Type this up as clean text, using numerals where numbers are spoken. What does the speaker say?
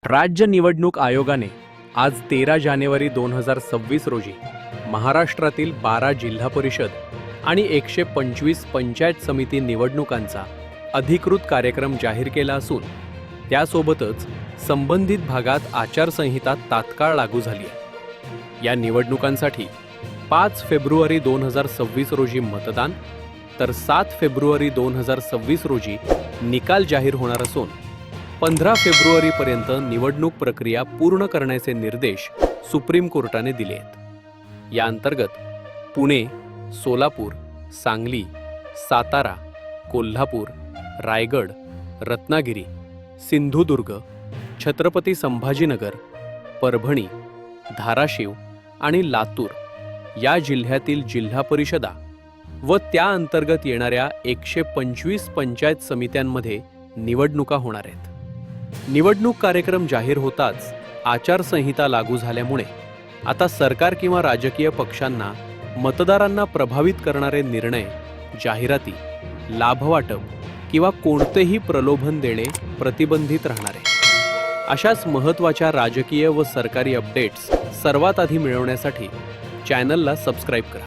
राज्य निवडणूक आयोगाने आज 13 जानेवारी 2026 रोजी महाराष्ट्रातील 12 जिल्हा परिषद आणि 125 पंचायत समिती निवडणुकांचा अधिकृत कार्यक्रम जाहीर केला असून त्यासोबतच संबंधित भागात आचारसंहिता तात्काळ लागू झाली आहे। या निवडणुकांसाठी 5 फेब्रुवारी 2026 रोजी मतदान तर 7 फेब्रुवारी 2026 रोजी निकाल जाहीर होणार असून 15 फेब्रुवारीपर्यंत निवडणूक प्रक्रिया पूर्ण करण्याचे निर्देश सुप्रीम कोर्टाने दिले आहेत। या अंतर्गत पुणे, सोलापूर, सांगली, सातारा, कोल्हापूर, रायगड, रत्नागिरी, सिंधुदुर्ग, छत्रपती संभाजीनगर, परभणी, धाराशिव आणि लातूर या जिल्ह्यातील जिल्हा परिषदा व त्या अंतर्गत येणाऱ्या 125 पंचायत समित्यांमध्ये निवडणुका होणार आहेत। निवडणूक कार्यक्रम जाहीर होताच आचारसंहिता लागू झाल्यामुळे आता सरकार किंवा राजकीय पक्षांना मतदारांना प्रभावित करणारे निर्णय, जाहिराती, लाभवाटप किंवा कोणतेही प्रलोभन देणे प्रतिबंधित राहणार आहे। अशाच महत्त्वाच्या राजकीय व सरकारी अपडेट्स सर्वात आधी मिळवण्यासाठी चॅनलला सबस्क्राईब करा।